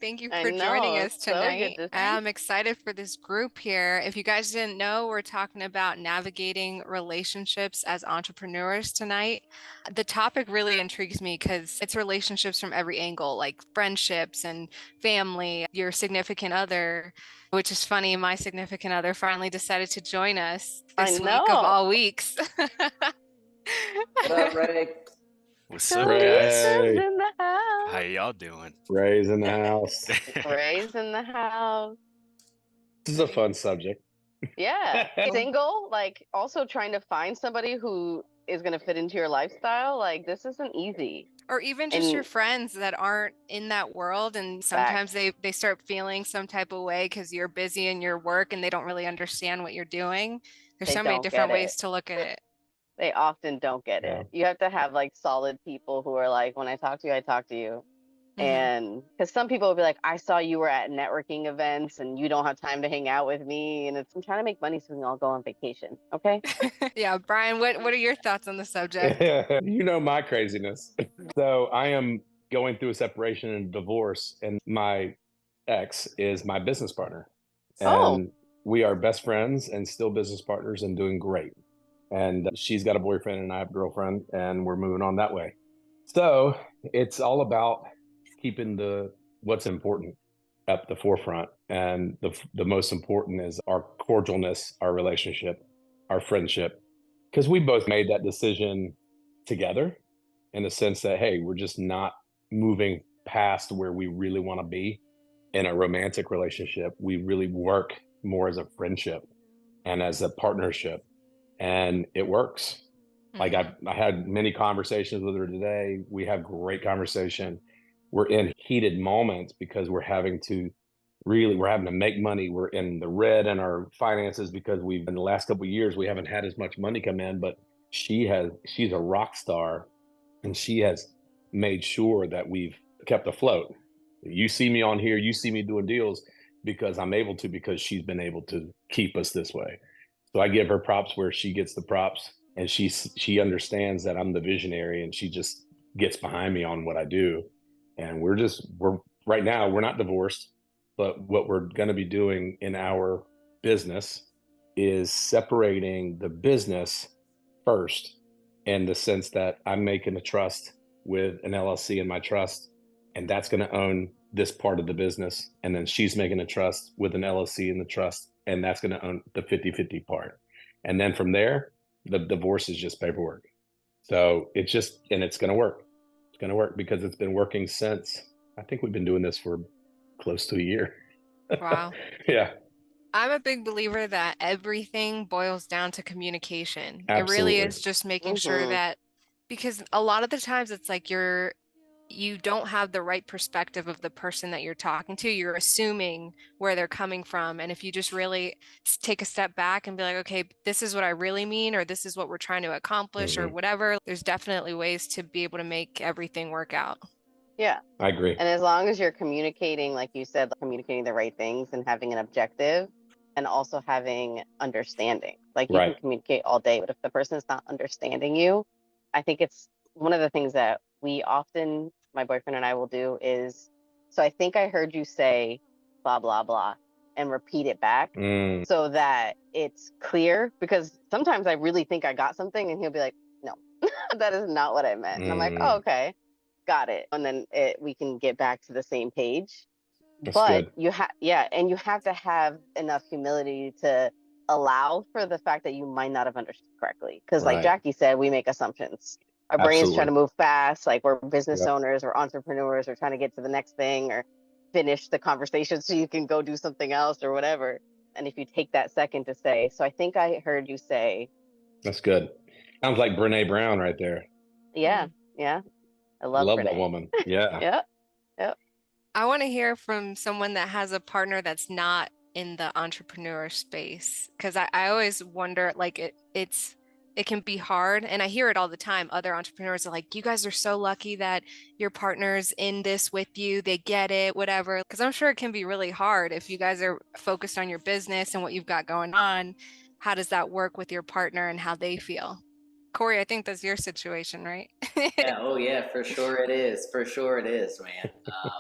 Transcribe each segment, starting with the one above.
Thank you I for joining know. us It's so good tonight. to see. I'm excited for this group here. If you guys didn't know, we're talking about navigating relationships as entrepreneurs tonight. The topic really intrigues me because it's relationships from every angle, like friendships and family, your significant other, which is funny. My significant other finally decided to join us I this week of know. all weeks. What up, Ray? What's up, guys? Felicia's Ray, in the How house. y'all doing? Ray's in the house. Ray's in the house. This is a fun subject. Yeah. Single, like also trying to find somebody who is going to fit into your lifestyle. Like this isn't easy. Or even just your And friends that aren't in that world, and sometimes facts, they start feeling some type of way because you're busy in your work and they don't really understand what you're doing. There's they so many don't get different it. ways to look at it. They often don't get Yeah. it. You have to have like solid people who are like, when I talk to you, I talk to you. Hmm. And because some people will be like, I saw you were at networking events and you don't have time to hang out with me. And it's, I'm trying to make money so we can all go on vacation. Okay. Yeah, Brian, what are your thoughts on the subject? You know my craziness. So I am going through a separation and divorce, and my ex is my business partner. Oh, And we are best friends and still business partners and doing great. And she's got a boyfriend and I have a girlfriend, and we're moving on that way. So it's all about keeping the what's important at the forefront. And the most important is our cordialness, our relationship, our friendship. Because we both made that decision together in the sense that, hey, we're just not moving past where we really want to be in a romantic relationship. We really work more as a friendship and as a partnership. And it works. Like Hmm. I had many conversations with her today. We have great conversation. We're in heated moments because we're having to make money. We're in the red in our finances because we've in the last couple of years we haven't had as much money come in, but she's a rock star and she has made sure that we've kept afloat. You see me on here, you see me doing deals because I'm able to, because she's been able to keep us this way. So I give her props where she gets the props, and she understands that I'm the visionary, and she just gets behind me on what I do. And we're right now we're not divorced, but what we're going to be doing in our business is separating the business first, in the sense that I'm making a trust with an LLC in my trust, and that's going to own this part of the business. And then she's making a trust with an LLC in the trust, and that's going to own the 50-50 part. And then from there, the divorce is just paperwork. So it's going to work. It's going to work because it's been working since, I think we've been doing this for close to a year. Wow. Yeah, I'm a big believer that everything boils down to communication. It really absolutely. is just making sure mm-hmm. that because a lot of the times it's like you don't have the right perspective of the person that you're talking to. You're assuming where they're coming from. And if you just really take a step back and be like, okay, this is what I really mean, or this is what we're trying to accomplish, or Hmm. whatever, there's definitely ways to be able to make everything work out. Yeah. I agree. And as long as you're communicating, like you said, communicating the right things and having an objective and also having understanding, like you can Right. communicate all day, but if the person is not understanding you, I think it's one of the things that we often, my boyfriend and I will do is, so I think I heard you say blah, blah, blah, and repeat it back Mm, so that it's clear. Because sometimes I really think I got something and he'll be like, no, that is not what I meant. And I'm like, oh, mm, okay, got it. And then we can get back to the same page. that's But good. yeah, and you have to have enough humility to allow for the fact that you might not have understood correctly. Because, like Right. Jackie said, we make assumptions. Our brains trying Absolutely. to move fast, like we're business Yep. owners, we're entrepreneurs, we're trying to get to the next thing or finish the conversation so you can go do something else or whatever. And if you take that second to say, so I think I heard you say, That's good. Sounds like Brene Brown right there. yeah, yeah, I I love love that Brene. woman. Yeah. Yep, yep. I want to hear from someone that has a partner that's not in the entrepreneur space because I always wonder like it can be hard and I hear it all the time. Other entrepreneurs are like, you guys are so lucky that your partner's in this with you. They get it, whatever. Because I'm sure it can be really hard if you guys are focused on your business and what you've got going on. How does that work with your partner and how they feel? Corey, I think that's your situation, right? Yeah, oh yeah, for sure it is. For sure it is, man.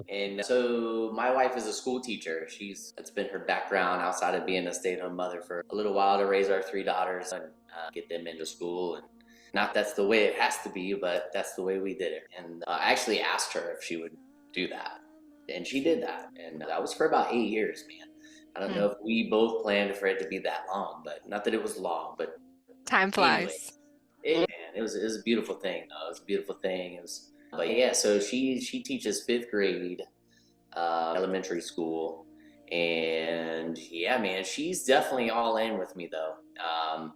And so my wife is a school teacher. It's been her background outside of being a stay-at-home mother for a little while to raise our three daughters and get them into school. And not that's the way it has to be, but that's the way we did it. And I actually asked her if she would do that, and she did that. And that was for about 8 years, man. I don't know if we both planned for it to be that long, but not that it was long, but Time anyway. flies. It was a beautiful thing. It was a beautiful thing. But yeah. So she teaches fifth grade, elementary school, and yeah, man, she's definitely all in with me though.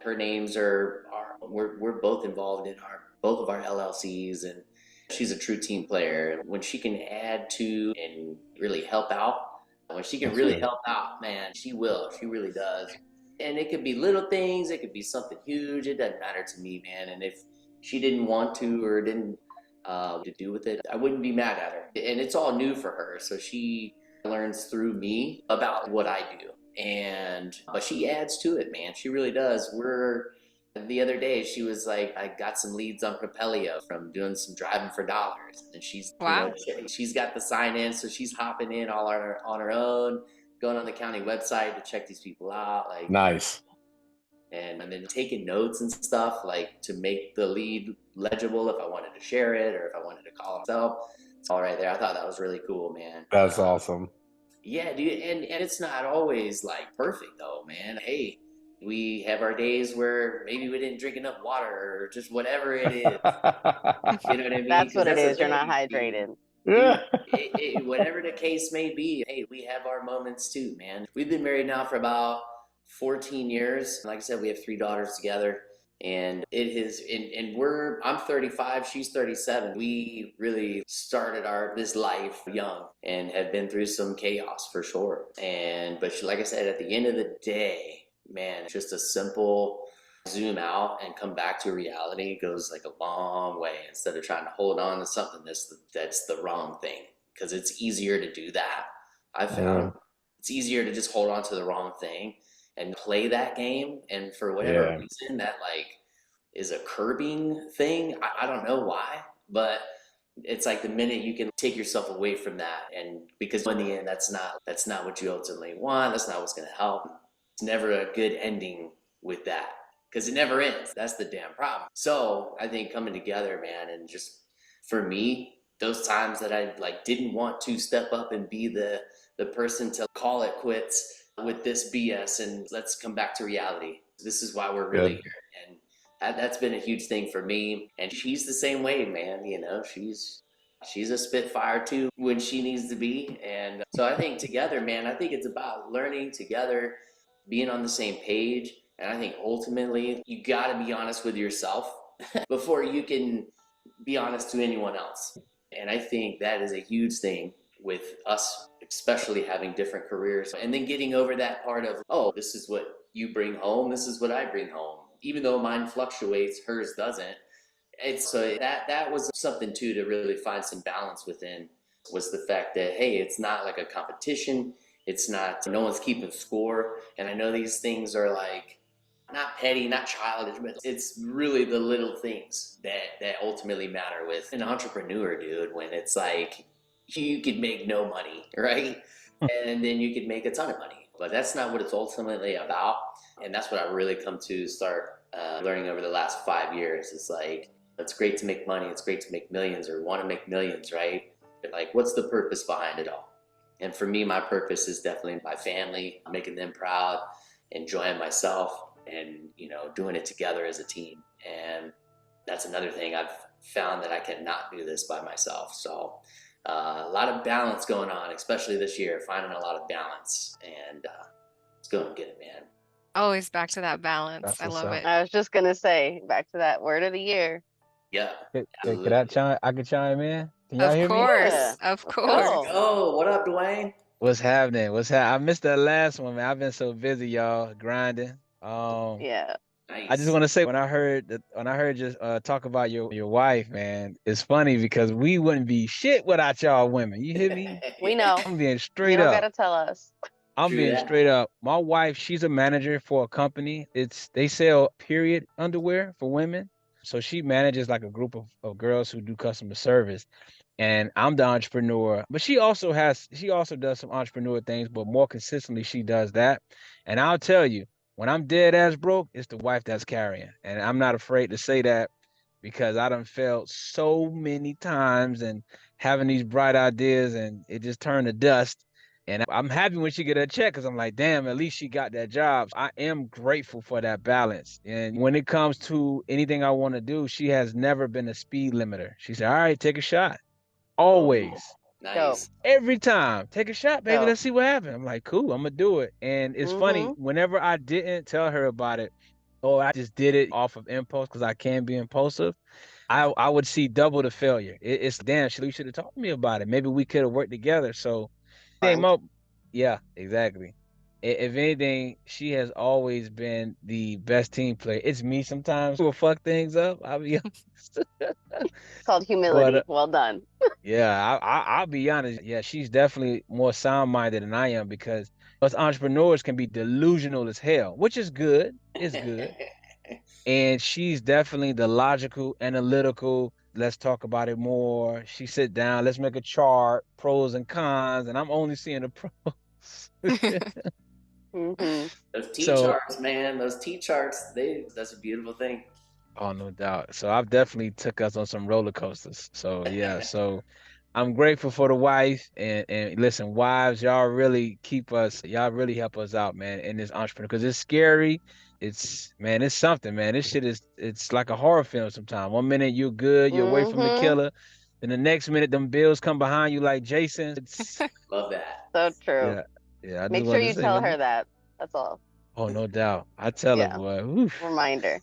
Her names are we're both involved in both of our LLCs, and she's a true team player. When she can add to and really help out, when she can really help out, man, she will. She really does. And it could be little things, it could be something huge. It doesn't matter to me, man. And if she didn't want to or didn't to do with it, I wouldn't be mad at her. And it's all new for her, so she learns through me about what I do. But she adds to it, man. She really does. The other day she was like, I got some leads on Propelio from doing some driving for dollars, and Wow. she's got the sign in, so she's hopping in all on her own, going on the county website to check these people out, like Nice. and then taking notes and stuff, like to make the lead legible if I wanted to share it or if I wanted to call myself. It's all right there. I thought that was really cool, man. That's awesome. Yeah, dude, and it's not always like perfect though, man. Hey, we have our days where maybe we didn't drink enough water or just whatever it is. You know what I mean? That's what it is. You're not Dude, hydrated. whatever the case may be, hey, we have our moments too, man. We've been married now for about 14 years. Like I said, we have three daughters together, and I'm 35, she's 37. We really started this life young and have been through some chaos for sure. But like I said, at the end of the day, man, just a simple zoom out and come back to reality goes like a long way, instead of trying to hold on to something that's the wrong thing, because it's easier to do that. I found it's easier to just hold on to the wrong thing and play that game, and for whatever reason that like is a curbing thing. I don't know why, but it's like the minute you can take yourself away from that, and because in the end that's not what you ultimately want, that's not what's going to help. It's never a good ending with that, because it never ends. That's the damn problem. So I think coming together, man, and just for me, those times that I like didn't want to step up and be the person to call it quits with this BS and let's come back to reality. This is why we're really here. And that's been a huge thing for me. And she's the same way, man. You know, she's a spitfire too when she needs to be. And so I think together, man, I think it's about learning together, being on the same page. And I think ultimately you got to be honest with yourself before you can be honest to anyone else. And I think that is a huge thing with us, especially having different careers, and then getting over that part of, oh, this is what you bring home, this is what I bring home. Even though mine fluctuates, hers doesn't. It's so that was something too to really find some balance within, was the fact that, hey, it's not like a competition. It's not, no one's keeping score. And I know these things are like, not petty, not childish, but it's really the little things that ultimately matter with an entrepreneur, dude, when it's like, you could make no money, right? And then you could make a ton of money. But that's not what it's ultimately about. And that's what I really come to start learning over the last 5 years. It's like, it's great to make money. It's great to make millions or want to make millions, right? But like, what's the purpose behind it all? And for me, my purpose is definitely my family, making them proud, enjoying myself, and, you know, doing it together as a team. And that's another thing I've found, that I cannot do this by myself. So a lot of balance going on, especially this year, finding a lot of balance, and it's going to get it, man. Always back to that balance. I love it. I was just going to say, back to that word of the year. Yeah. Could I could chime in? Can y'all Of hear me? course. Yeah. Of course. Oh, what up, Dwayne? What's happening? I missed that last one, man. I've been so busy, y'all, grinding. Yeah. Nice. I just want to say, when I heard you talk about your wife, man, it's funny because we wouldn't be shit without y'all women. You hear me? We know. I'm being You straight don't up. got to tell us. I'm True being that. straight up. My wife, she's a manager for a company. They sell period underwear for women. So she manages like a group of girls who do customer service. And I'm the entrepreneur, but she also does some entrepreneur things, but more consistently she does that. And I'll tell you, when I'm dead ass broke, it's the wife that's carrying. And I'm not afraid to say that because I done failed so many times and having these bright ideas and it just turned to dust. And I'm happy when she get a check because I'm like, damn, at least she got that job. I am grateful for that balance. And when it comes to anything I want to do, she has never been a speed limiter. She said, all right, take a shot. Oh, Always. Dope. nice. Every time. Take a shot, baby. Dope. Let's see what happens. I'm like, cool, I'm gonna do it. And it's funny, whenever I didn't tell her about it, or I just did it off of impulse because I can be impulsive, I would see double the failure. It's damn, you should have talked to me about it. Maybe we could have worked together. So Fun. yeah, exactly. If anything, she has always been the best team player. It's me sometimes who will fuck things up. I'll be honest. It's called humility. But Well done. yeah, I'll be honest. Yeah, she's definitely more sound-minded than I am because us entrepreneurs can be delusional as hell, which is good. It's good. And she's definitely the logical, analytical. Let's talk about it more. She sit down, let's make a chart, pros and cons, and I'm only seeing the pros. Those T So, charts, man, those T charts, that's a beautiful thing. oh, no doubt. So I've definitely took us on some roller coasters. So yeah, so I'm grateful for the wife and listen, wives, y'all really help us out, man, in this entrepreneur because it's scary. It's something, man. This shit it's like a horror film sometimes. One minute you're good, you're away from the killer. Then the next minute them bills come behind you like Jason. Love that. So true. Yeah. Yeah, I just Make sure wanted to you say, tell her man. that. That's all. Oh, no doubt. I tell her, Yeah. boy. Oof, Reminder.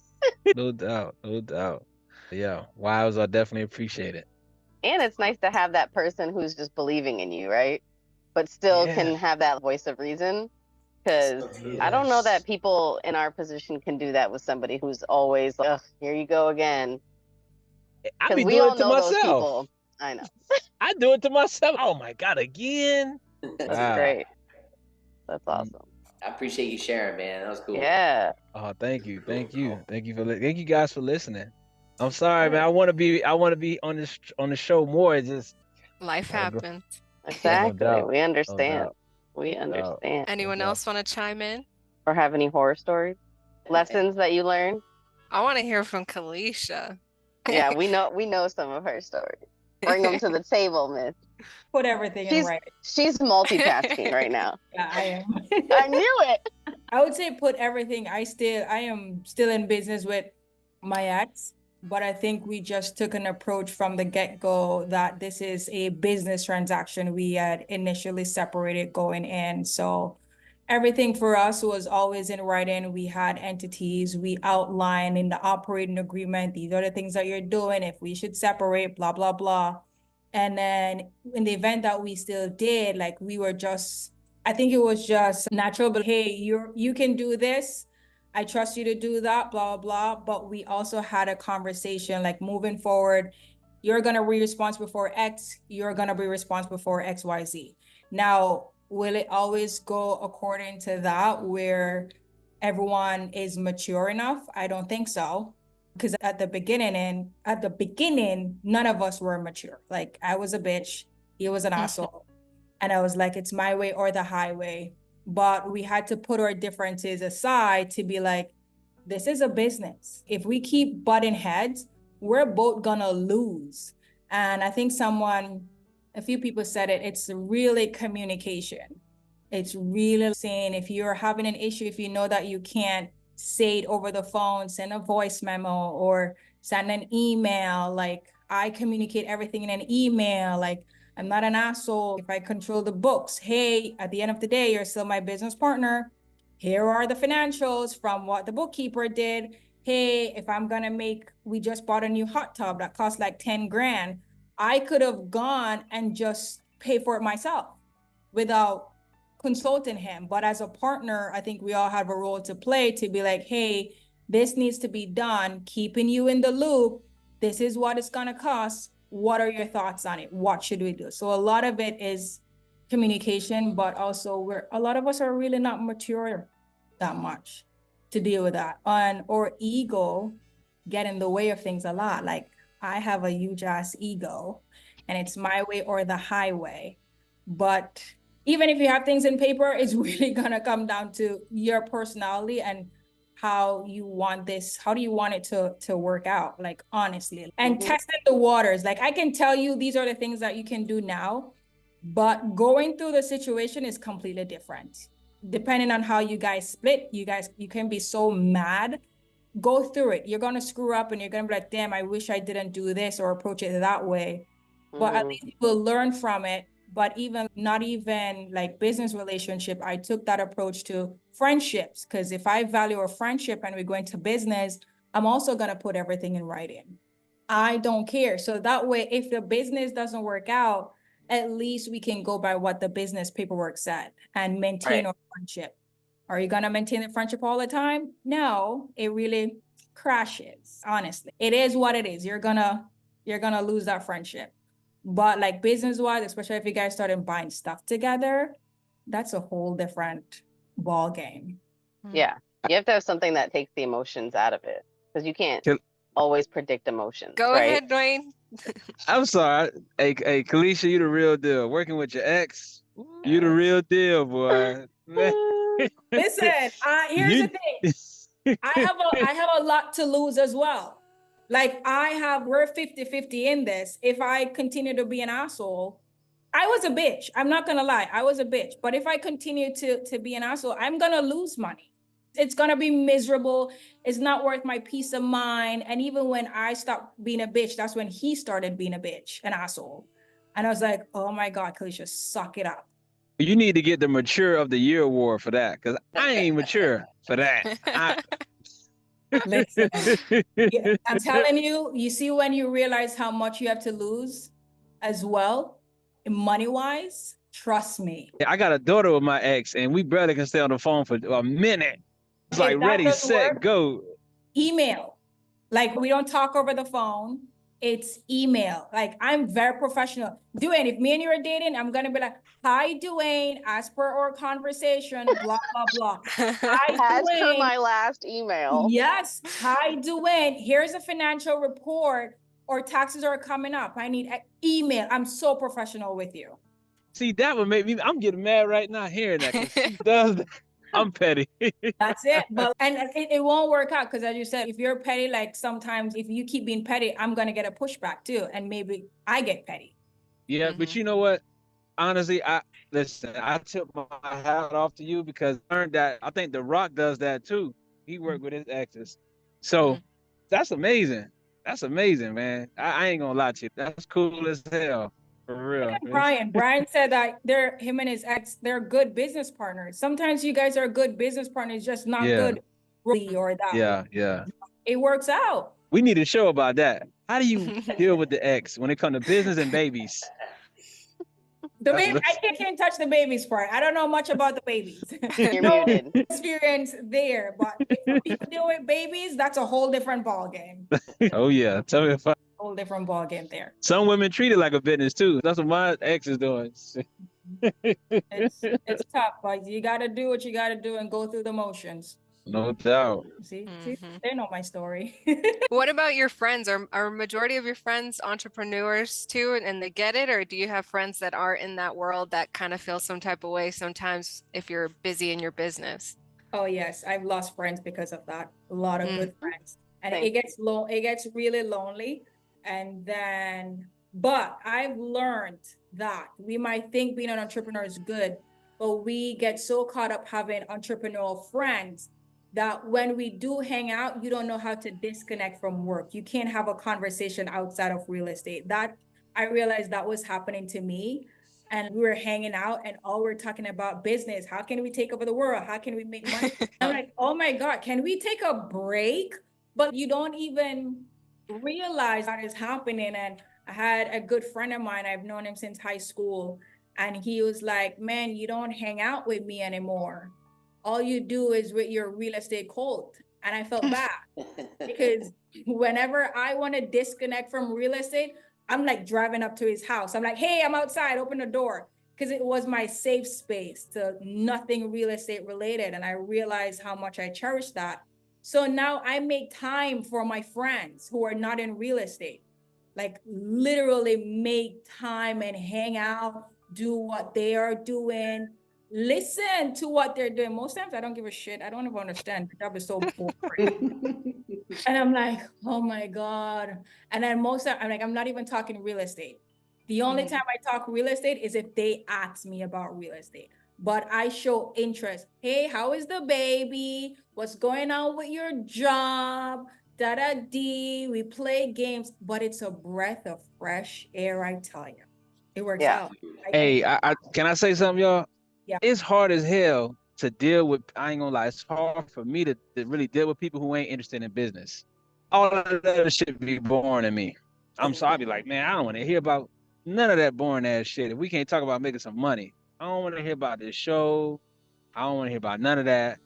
no doubt, no doubt. Yeah, wives are definitely appreciated. And it's nice to have that person who's just believing in you, right? But still Yeah. can have that voice of reason. Because So true. I don't know that Yes. people in our position can do that with somebody who's always like, ugh, here you go again. I Because be we doing all it to know those myself. people. I know. I do it to myself. Oh my God, again? That's Wow. great. That's Mm. awesome. I appreciate you sharing, man. That was cool. Yeah. Oh, thank you. Cool. Thank you. Thank you thank you guys for listening. I'm sorry, man. Yeah. I want to be on the show more. It's just Life gotta go. happens. Yeah, no Exactly. doubt. We No understand. doubt. We No doubt. understand. No Anyone doubt. else want to chime in? Or have any horror stories? Lessons that you learned? I want to hear from Kalisha. Yeah, we know some of her stories. Bring them to the table, Miss. Put everything in She's writing. she's multitasking right now. Yeah, I am. I knew it. I would say put everything. I am still in business with my ex, but I think we just took an approach from the get-go that this is a business transaction. We had initially separated going in. So everything for us was always in writing. We had entities, we outlined in the operating agreement, these are the things that you're doing, if we should separate, blah, blah, blah. And then in the event that we still did, like we were just, I think it was just natural, but hey, you can do this. I trust you to do that, blah, blah, blah. But we also had a conversation like moving forward, you're gonna be responsible for X, you're gonna be responsible for XYZ. Now, will it always go according to that where everyone is mature enough? I don't think so. Because at the beginning, none of us were mature. Like I was a bitch, he was an asshole. And I was like, it's my way or the highway. But we had to put our differences aside to be like, this is a business. If we keep butting heads, we're both gonna lose. And I think a few people said it, it's really communication. It's really saying if you're having an issue, if you know that you can't say it over the phone, send a voice memo or send an email. Like I communicate everything in an email. Like I'm not an asshole. If I control the books, hey, at the end of the day, you're still my business partner. Here are the financials from what the bookkeeper did. Hey, if I'm gonna we just bought a new hot tub that cost like 10 grand. I could have gone and just pay for it myself without consulting him. But as a partner, I think we all have a role to play to be like, hey, this needs to be done, keeping you in the loop. This is what it's gonna cost. What are your thoughts on it? What should we do? So a lot of it is communication, but also a lot of us are really not mature that much to deal with that. Or ego, get in the way of things a lot. Like I have a huge ass ego and it's my way or the highway. But even if you have things in paper, it's really gonna come down to your personality and how you want this, how do you want it to work out, like honestly. And testing the waters. Like I can tell you these are the things that you can do now, but going through the situation is completely different. Depending on how you guys split, you can be so mad. Go through it. You're gonna screw up and you're gonna be like, damn, I wish I didn't do this or approach it that way. But at least you will learn from it. But even not even like business relationship, I took that approach to friendships. Because if I value a friendship and we go into business, I'm also gonna put everything in writing. I don't care. So that way, if the business doesn't work out, at least we can go by what the business paperwork said and maintain our friendship. Are you gonna maintain the friendship all the time? No, it really crashes, honestly. It is what it is. You're gonna lose that friendship. But like business-wise, especially if you guys started buying stuff together, that's a whole different ball game. Yeah. You have to have something that takes the emotions out of it because you can't always predict emotions, Go right? ahead, Dwayne. I'm sorry. Hey, Kalisha, you the real deal. Working with your ex, you the real deal, boy. Man. Listen, here's the thing. I have a lot to lose as well. Like we're 50-50 in this. If I continue to be an asshole, I was a bitch. I'm not gonna lie, I was a bitch. But if I continue to be an asshole, I'm gonna lose money. It's gonna be miserable. It's not worth my peace of mind. And even when I stopped being a bitch, that's when he started being a bitch, an asshole. And I was like, oh my God, Kalisha, suck it up. You need to get the Mature of the Year award for that, because I ain't mature for that. Listen, I'm telling you, you see when you realize how much you have to lose as well, money-wise, trust me. I got a daughter with my ex, and we barely can stay on the phone for a minute. It's like ready, set, go. Email. Like we don't talk over the phone. It's email. Like I'm very professional. Dwayne, if me and you are dating, I'm gonna be like, hi Dwayne, as per our conversation, blah, blah, blah. Hi As per Dwayne. my last email. Yes. Hi Dwayne, here's a financial report or taxes are coming up. I need an email. I'm so professional with you. See, that would make me, I'm getting mad right now hearing that, because she does that. I'm petty. That's it. But and it won't work out because as you said, if you're petty, like sometimes if you keep being petty, I'm gonna get a pushback too. And maybe I get petty. Yeah, but you know what? Honestly, I tip my hat off to you because I learned that. I think The Rock does that too. He worked with his exes. So that's amazing. That's amazing, man. I ain't gonna lie to you. That's cool as hell. For real. Brian said that him and his ex, they're good business partners. Sometimes you guys are good business partners, just not good or that. Yeah. It works out. We need a show about that. How do you deal with the ex when it comes to business and babies? I can't touch the babies part. I don't know much about the babies. You're muted. Experience there, but if people deal with babies, that's a whole different ball game. Oh yeah, tell me if I. Whole different ball game there. Some women treat it like a business too. That's what my ex is doing. It's tough, but you got to do what you got to do and go through the motions. No doubt. See, they know my story. What about your friends? Are majority of your friends entrepreneurs too, and they get it? Or do you have friends that are in that world that kind of feel some type of way sometimes if you're busy in your business? Oh yes, I've lost friends because of that. A lot of good friends. And it gets really lonely. And then, but I've learned that we might think being an entrepreneur is good, but we get so caught up having entrepreneurial friends that when we do hang out, you don't know how to disconnect from work. You can't have a conversation outside of real estate. That I realized that was happening to me. And we were hanging out and all we're talking about business. How can we take over the world? How can we make money? I'm like, oh my God, can we take a break? But you don't even realize that is happening. And I had a good friend of mine, I've known him since high school. And he was like, man, you don't hang out with me anymore. All you do is with your real estate cult. And I felt bad because whenever I want to disconnect from real estate, I'm like driving up to his house. I'm like, hey, I'm outside, open the door. Because it was my safe space to nothing real estate related. And I realized how much I cherished that. So now I make time for my friends who are not in real estate. Like literally make time and hang out, do what they are doing, listen to what they're doing. Most times I don't give a shit. I don't even understand. The job is so boring. And I'm like, oh my God. And then most of I'm like, I'm not even talking real estate. The only time I talk real estate is if they ask me about real estate. But I show interest. Hey, how is the baby? What's going on with your job? Da da dee. We play games, but it's a breath of fresh air, I tell you. It works Yeah. out. Hey, I can I say something, y'all? Yeah. It's hard as hell to deal with. I ain't gonna lie, it's hard for me to really deal with people who ain't interested in business. All of that other shit be boring to me. I'm sorry, I be like, man, I don't want to hear about none of that boring ass shit. If we can't talk about making some money, I don't want to hear about this show. I don't want to hear about none of that.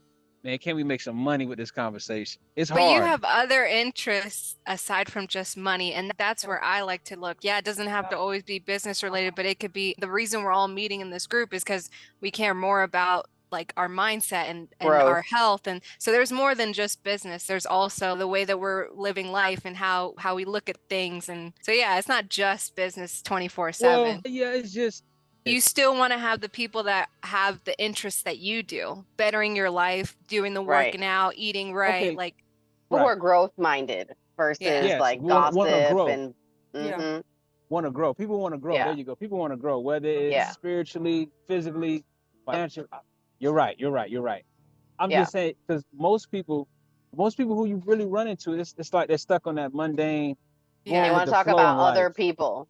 Man, can we make some money with this conversation? It's But you hard. have other interests aside from just money, and that's where I like to look. Yeah, it doesn't have to always be business related, but it could be the reason we're all meeting in this group is because we care more about like our mindset and Growth. our health. And so there's more than just business. There's also the way that we're living life and how we look at things. And so yeah, it's not just business 24/7. Well, yeah, it's just You still want to have the people that have the interests that you do, bettering your life, doing the Right. working out, eating right, okay. like People who Right. are growth minded versus Yeah. like Want to gossip grow. and Yeah. Want to grow. People want to grow. There yeah. you go. People want to grow, whether it's Yeah. spiritually, physically, financially. You're right. You're right. You're right. I'm Yeah. just saying because most people who you really run into, it's like they're stuck on that mundane, They going Yeah. want with to the talk flow in about life. other people.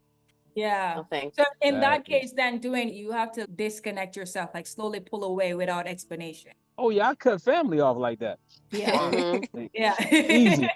Yeah. No thanks. So in that Exactly. case, then doing you have to disconnect yourself, like slowly pull away without explanation. Oh yeah, I cut family off like that. Yeah. Mm-hmm. Yeah. Easy.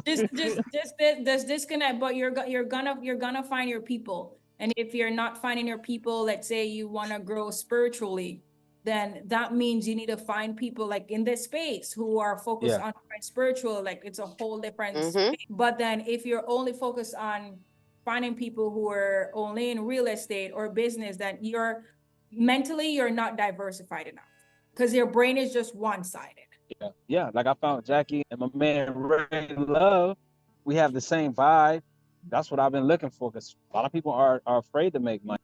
Just disconnect, but you're gonna find your people. And if you're not finding your people, let's say you want to grow spiritually, then that means you need to find people like in this space who are focused Yeah. on spiritual, like it's a whole different Mm-hmm. space. But then if you're only focused on finding people who are only in real estate or business, then you're not diversified enough because your brain is just one-sided. Yeah. Like I found Jackie and my man Ray Love. We have the same vibe. That's what I've been looking for because a lot of people are afraid to make money.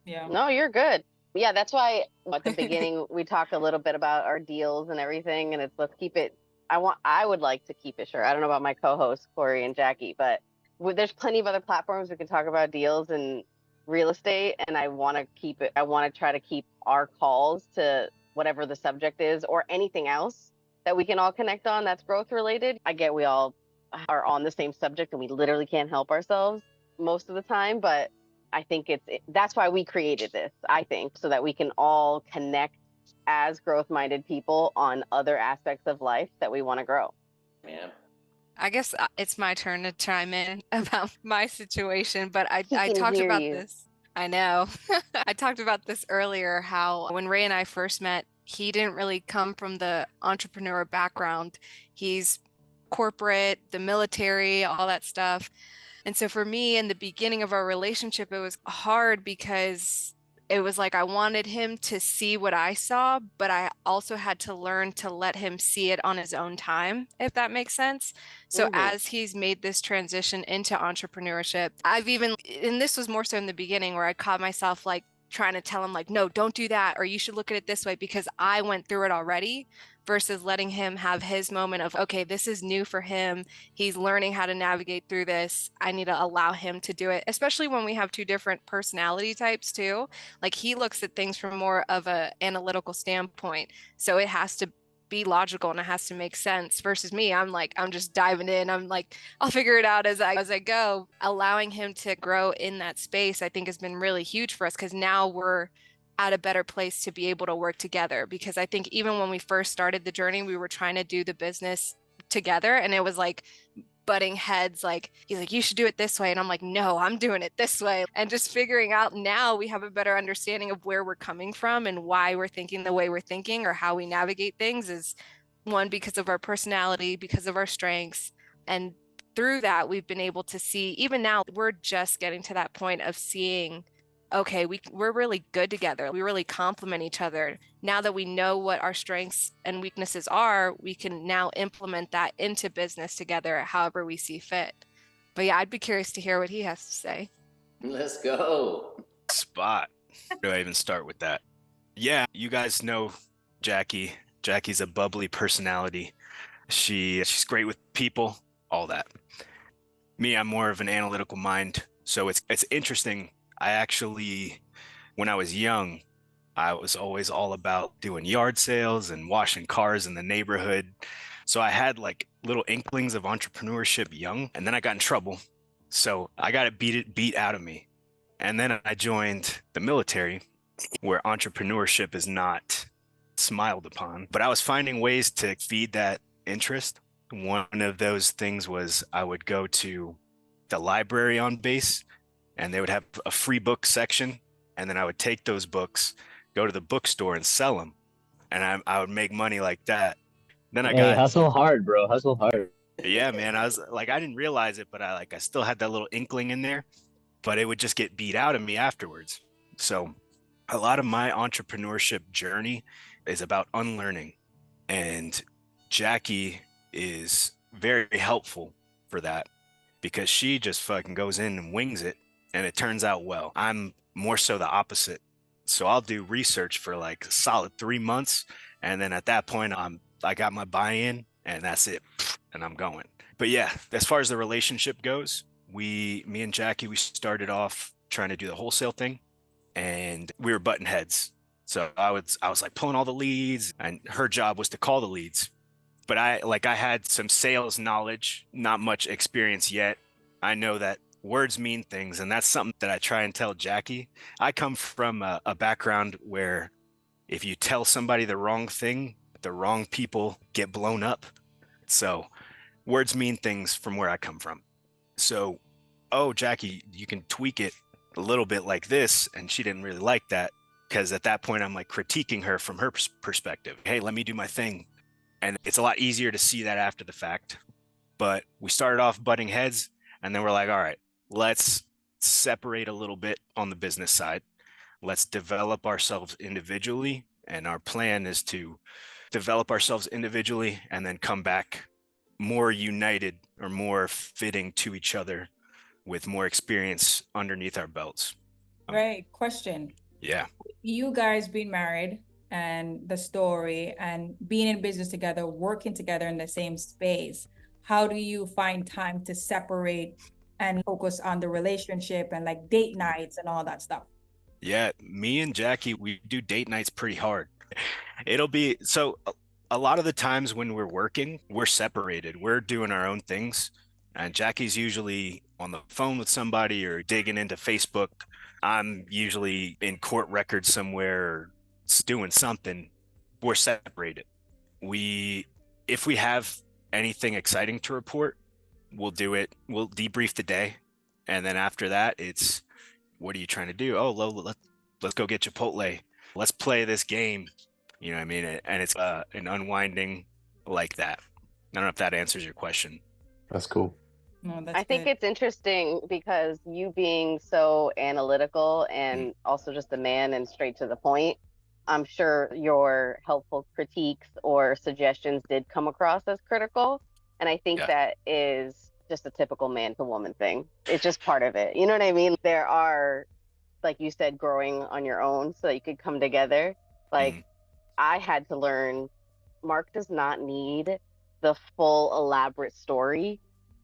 Yeah. No, you're good. Yeah, that's why at the beginning we talked a little bit about our deals and everything, and it's let's keep it. I would like to keep it short. I don't know about my co-hosts Corey and Jackie, but there's plenty of other platforms we can talk about deals and real estate, and I want to keep it. I want to try to keep our calls to whatever the subject is or anything else that we can all connect on that's growth related. I get we all are on the same subject and we literally can't help ourselves most of the time, but I think that's why we created this, I think, so that we can all connect as growth minded people on other aspects of life that we want to grow. Man. I guess it's my turn to chime in about my situation, but I He can talked hear about you. this. I know. I talked about this earlier, how when Ray and I first met, he didn't really come from the entrepreneur background. He's corporate, the military, all that stuff. And so for me, in the beginning of our relationship, it was hard because it was like I wanted him to see what I saw, but I also had to learn to let him see it on his own time, if that makes sense. So Mm-hmm. as he's made this transition into entrepreneurship, and this was more so in the beginning where I caught myself like trying to tell him like, no, don't do that, or you should look at it this way because I went through it already, versus letting him have his moment of, okay, this is new for him. He's learning how to navigate through this. I need to allow him to do it, especially when we have two different personality types too. Like he looks at things from more of a analytical standpoint. So it has to be logical and it has to make sense, versus me, I'm like, I'm just diving in. I'm like, I'll figure it out as I go. Allowing him to grow in that space, I think has been really huge for us because now we're at a better place to be able to work together. Because I think even when we first started the journey, we were trying to do the business together and it was like butting heads. Like he's like, you should do it this way, and I'm like, no, I'm doing it this way. And just figuring out, now we have a better understanding of where we're coming from and why we're thinking the way we're thinking, or how we navigate things, is one, because of our personality, because of our strengths. And through that, we've been able to see, even now we're just getting to that point of seeing okay, we're really good together. We really complement each other. Now that we know what our strengths and weaknesses are, we can now implement that into business together however we see fit. But yeah, I'd be curious to hear what he has to say. Let's go. Spot. Where do I even start with that? Yeah, you guys know Jackie. Jackie's a bubbly personality. She's great with people, all that. Me, I'm more of an analytical mind. So it's interesting. I actually, when I was young, I was always all about doing yard sales and washing cars in the neighborhood. So I had like little inklings of entrepreneurship young, and then I got in trouble. So I got it beat out of me. And then I joined the military, where entrepreneurship is not smiled upon. But I was finding ways to feed that interest. One of those things was I would go to the library on base, and they would have a free book section. And then I would take those books, go to the bookstore and sell them. And I would make money like that. Then I Hey, got, hustle hard, bro. Hustle hard. yeah, man, I was like, I didn't realize it, but I still had that little inkling in there, but it would just get beat out of me afterwards. So a lot of my entrepreneurship journey is about unlearning. And Jackie is very helpful for that because she just fucking goes in and wings it and it turns out well. I'm more so the opposite. So I'll do research for like a solid 3 months. And then at that point, I got my buy-in and that's it. And I'm going. But yeah, as far as the relationship goes, me and Jackie, we started off trying to do the wholesale thing and we were butting heads. So I was like pulling all the leads and her job was to call the leads. But I had some sales knowledge, not much experience yet. I know that words mean things, and that's something that I try and tell Jackie. I come from a background where if you tell somebody the wrong thing, the wrong people get blown up. So words mean things from where I come from. So, oh, Jackie, you can tweak it a little bit like this. And she didn't really like that because at that point, I'm like critiquing her from her perspective. Hey, let me do my thing. And it's a lot easier to see that after the fact. But we started off butting heads and then we're like, all right, let's separate a little bit on the business side. Let's develop ourselves individually. And our plan is to develop ourselves individually and then come back more united or more fitting to each other with more experience underneath our belts. Right. Question. Yeah. You guys being married and the story and being in business together, working together in the same space, how do you find time to separate and focus on the relationship and like date nights and all that stuff? Yeah, me and Jackie, we do date nights pretty hard. It'll be so a lot of the times when we're working, we're separated. We're doing our own things. And Jackie's usually on the phone with somebody or digging into Facebook. I'm usually in court records somewhere or doing something. We're separated. If we have anything exciting to report, we'll do it. We'll debrief the day. And then after that, it's what are you trying to do? Oh, let's go get Chipotle. Let's play this game. You know what I mean? And it's an unwinding like that. I don't know if that answers your question. That's cool. No, that's I think good. it's interesting because you being so analytical and also just a man and straight to the point, I'm sure your helpful critiques or suggestions did come across as critical. And I think that is just a typical man to woman thing. It's just part of it. You know what I mean? There are, like you said, growing on your own so that you could come together. Like I had to learn Mark does not need the full elaborate story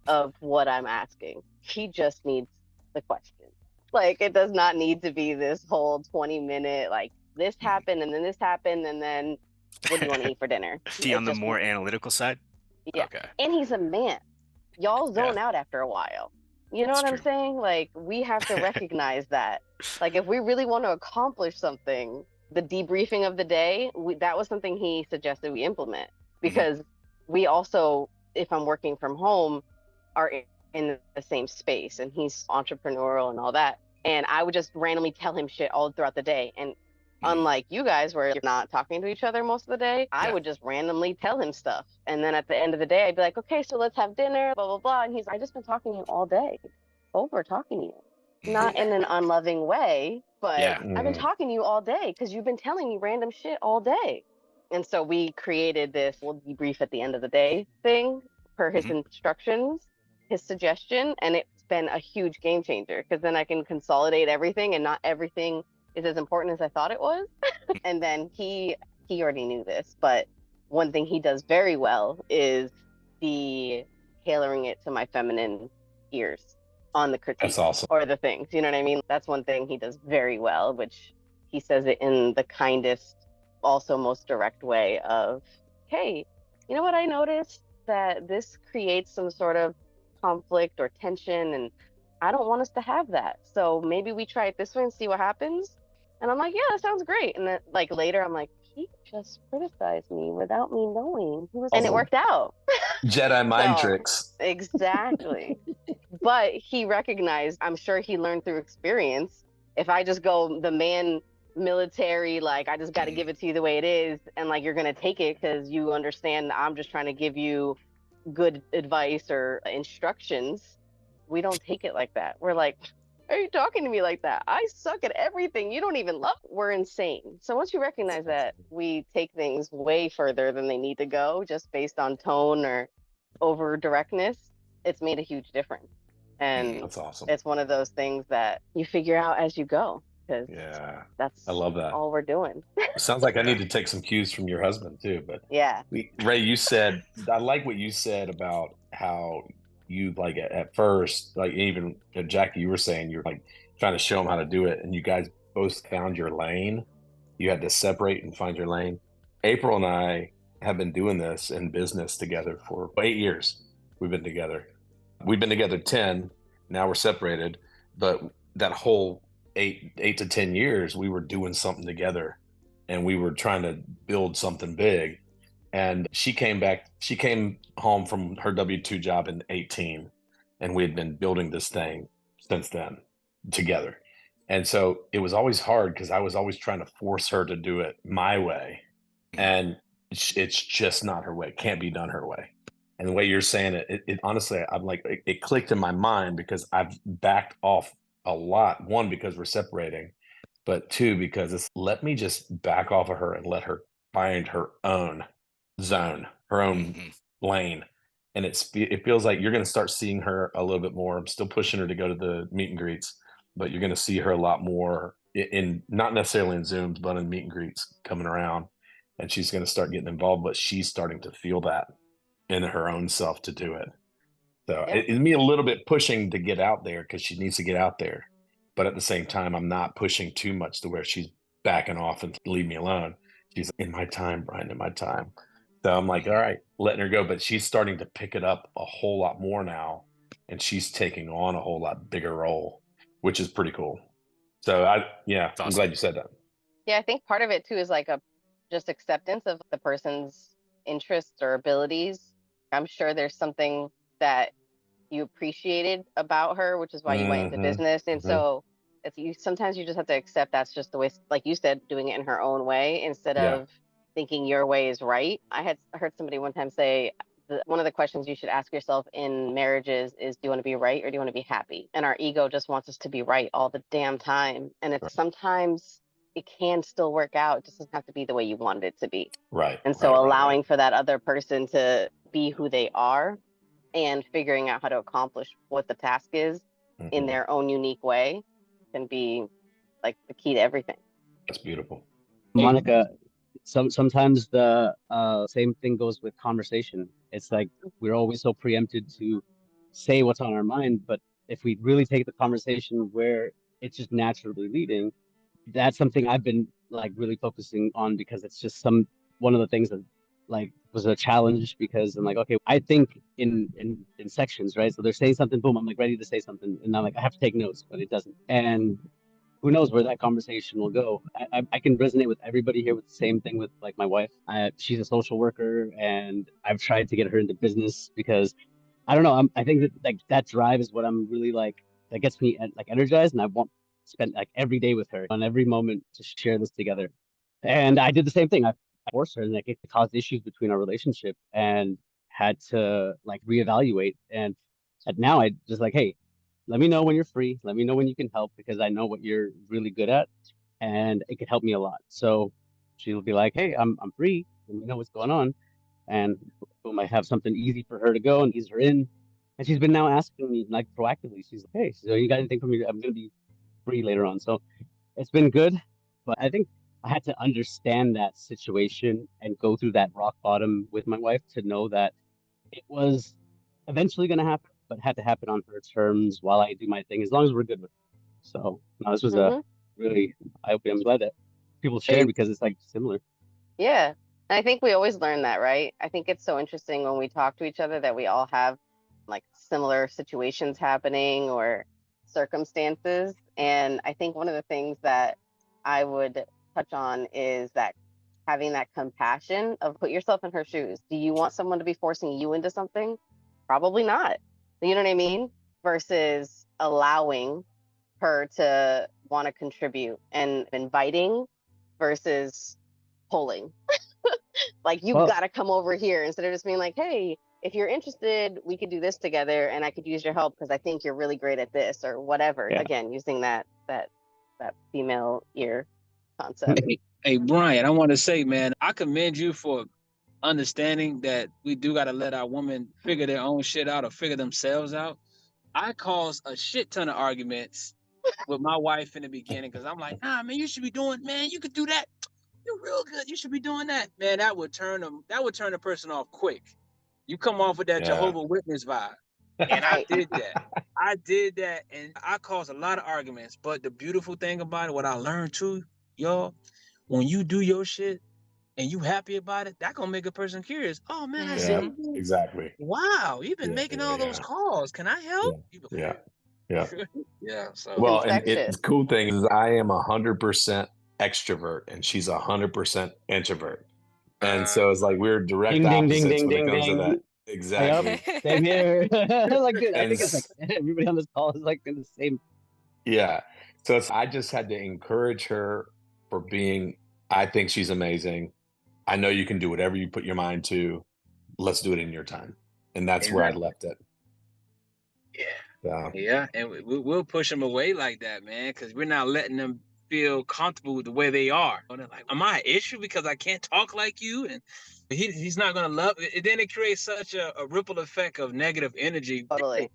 of what I'm asking. He just needs the question. Like it does not need to be this whole 20-minute, like this happened and then this happened and then what do you want to eat for dinner? See, on the more analytical side? Yeah. Okay. And he's a man. Y'all zone out after a while. You know That's what I'm true. saying? Like we have to recognize that. Like if we really want to accomplish something, the debriefing of the day, that was something he suggested we implement because we also, if I'm working from home, are in the same space and he's entrepreneurial and all that. And I would just randomly tell him shit all throughout the day. And unlike you guys where you're not talking to each other most of the day, I would just randomly tell him stuff. And then at the end of the day, I'd be like, okay, so let's have dinner, blah, blah, blah. And he's like, I just been talking to you all day. Over talking to you. not in an unloving way, but Yeah. I've been talking to you all day because you've been telling me random shit all day. And so we created this we'll debrief at the end of the day thing per his Mhm. instructions, his suggestion, and it's been a huge game changer because then I can consolidate everything and not everything is as important as I thought it was. And then he already knew this, but one thing he does very well is the tailoring it to my feminine ears on the That's critique awesome. or the things. You know what I mean? That's one thing he does very well, which he says it in the kindest, also most direct way of, hey, you know what I noticed? That this creates some sort of conflict or tension, and I don't want us to have that. So maybe we try it this way and see what happens. And I'm like, yeah, that sounds great. And then like later, I'm like, he just criticized me without me knowing. And it Also, worked out. Jedi mind So tricks. exactly. But he recognized, I'm sure he learned through experience. If I just go the man military, like I just got to give it to you the way it is, and like you're gonna take it because you understand I'm just trying to give you good advice or instructions. We don't take it like that. We're like, are you talking to me like that? I suck at everything. You don't even love. We're insane. So once you recognize that, we take things way further than they need to go just based on tone or over directness. It's made a huge difference. And That's awesome. it's one of those things that you figure out as you go because Yeah, I that's love that. all we're doing. It sounds like I Yeah. need to take some cues from your husband too. But Yeah. Ray, you said, I like what you said about how you like at first, like even Jackie, you were saying you're like trying to show him how to do it, and you guys both found your lane. You had to separate and find your lane. April and I have been doing this in business together for 8 years. We've been together. We've been together 10. Now we're separated, but that whole eight to 10 years, we were doing something together, and we were trying to build something big. And she came home from her W-2 job in 18, and we had been building this thing since then together. And so it was always hard because I was always trying to force her to do it my way. And it's just not her way. It can't be done her way. And the way you're saying it honestly, I'm like, it clicked in my mind because I've backed off a lot. One, because we're separating, but two, because it's let me just back off of her and let her find her own zone, her own lane. And it feels like you're going to start seeing her a little bit more. I'm still pushing her to go to the meet and greets, but you're going to see her a lot more in not necessarily in Zooms, but in meet and greets coming around. And she's going to start getting involved, but she's starting to feel that in her own self to do it. So Yeah. it's me a little bit pushing to get out there because she needs to get out there. But at the same time, I'm not pushing too much to where she's backing off and leave me alone. She's in my time, Brian, in my time. So I'm like, all right, letting her go. But she's starting to pick it up a whole lot more now. And she's taking on a whole lot bigger role, which is pretty cool. So I'm awesome. glad you said that. Yeah, I think part of it too is like a just acceptance of the person's interests or abilities. I'm sure there's something that you appreciated about her, which is why you went into business. And so it's you sometimes you just have to accept that's just the way, like you said, doing it in her own way instead of thinking your way is right. I had heard somebody one time say one of the questions you should ask yourself in marriages is, do you want to be right or do you want to be happy? And our ego just wants us to be right all the damn time. And it's sometimes it can still work out. It just doesn't have to be the way you wanted it to be. Right. And so allowing for that other person to be who they are and figuring out how to accomplish what the task is in their own unique way can be like the key to everything. That's beautiful. Monica, sometimes the same thing goes with conversation. It's like we're always so preempted to say what's on our mind, but if we really take the conversation where it's just naturally leading, that's something I've been like really focusing on because it's just one of the things that like was a challenge because I'm like, okay, I think in sections, right? So they're saying something, boom, I'm like ready to say something, and I'm like, I have to take notes, but it doesn't. And who knows where that conversation will go. I can resonate with everybody here with the same thing with like my wife. She's a social worker, and I've tried to get her into business because I don't know. I think that like that drive is what I'm really like that gets me like energized, and I want to spend like every day with her on every moment to share this together. And I did the same thing. I forced her, and like it caused issues between our relationship, and had to like reevaluate. And now I just like, hey, let me know when you're free. Let me know when you can help because I know what you're really good at and it could help me a lot. So she'll be like, hey, I'm free. Let me know what's going on. And boom, I have something easy for her to go and ease her in. And she's been now asking me like proactively. She's like, hey, so you got anything for me? I'm gonna be free later on. So it's been good. But I think I had to understand that situation and go through that rock bottom with my wife to know that it was eventually going to happen, but had to happen on her terms while I do my thing, as long as we're good with it. So no, this was a Hmm. really I'm glad that people Hey, shared because it's like similar. Yeah. And I think we always learn that, right? I think it's so interesting when we talk to each other that we all have like similar situations happening or circumstances. And I think one of the things that I would touch on is that having that compassion of put yourself in her shoes. Do you want someone to be forcing you into something? Probably not. You know what I mean? Versus allowing her to want to contribute and inviting versus pulling. Like, you Well, got to come over here instead of just being like, hey, if you're interested, we could do this together and I could use your help because I think you're really great at this or whatever. yeah. Again, using that female ear concept. hey, Brian, I want to say, man, I commend you for understanding that we do got to let our women figure their own shit out or figure themselves out. I caused a shit ton of arguments with my wife in the beginning because I'm like, nah, man, you should be doing, man, you could do that. You're real good. You should be doing that, man. That would turn the person off quick. You come off with that Yeah. Jehovah Witness vibe, and I Right. did that. I did that, and I caused a lot of arguments. But the beautiful thing about it, what I learned too, y'all, when you do your shit and you happy about it, that gonna make a person curious. Oh man, I see Yeah. Hmm. you. Exactly. Wow, you've been Yeah. making Yeah. all those Yeah. calls. Can I help? Yeah. You be Yeah. like, Yeah. yeah. So It's Well, and infectious. the cool thing is I am 100% extrovert and she's 100% introvert. And uh, so it's like we're direct Ding ding ding opposites ding when it ding comes to that. ding. Yep. Exactly. Same here. Like dude, I And think it's like everybody on this call is like in the same. yeah. So I just had to encourage her for being, I think she's amazing. I know you can do whatever you put your mind to. Let's do it in your time. And that's where I exactly. left it. Yeah. So Yeah, and we'll push them away like that, man, because we're not letting them feel comfortable with the way they are. And they're like, am I an issue because I can't talk like you? And he's not gonna love it. Then it creates such a ripple effect of negative energy. Totally.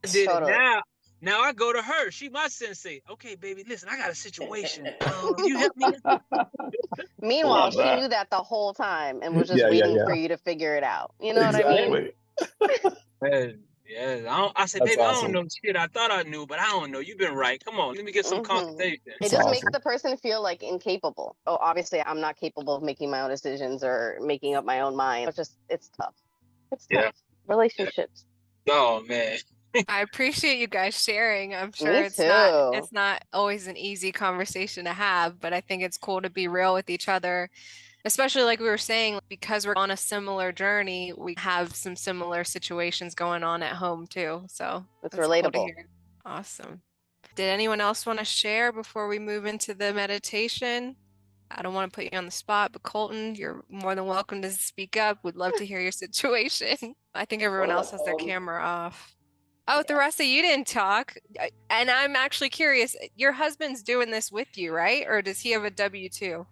I did it Totally. now. Now I go to her. She my sensei. Okay, baby, listen, I got a situation. You help me. Meanwhile, love she that. knew that the whole time and was just Yeah. Yeah. waiting for Yeah. you to figure it out. You know what I mean? Exactly. Yeah, I said, That's baby, I don't awesome. know shit. I thought I knew, but I don't know. You've been right. Come on, let me get some Hmm. consultation. It That's just makes awesome. the person feel like incapable. Oh, obviously, I'm not capable of making my own decisions or making up my own mind. It's tough. It's Yeah. tough. Relationships. Oh man. I appreciate you guys sharing. I'm sure Me it's not too. it's not always an easy conversation to have, but I think it's cool to be real with each other, especially like we were saying, because we're on a similar journey, we have some similar situations going on at home too. So It's that's cool to relatable. hear. Awesome. Did anyone else want to share before we move into the meditation? I don't want to put you on the spot, but Colton, you're more than welcome to speak up. Would love to hear your situation. I think everyone else has their camera off. Oh, Yeah. Theresa, you didn't talk. And I'm actually curious, your husband's doing this with you, right? Or does he have a W-2?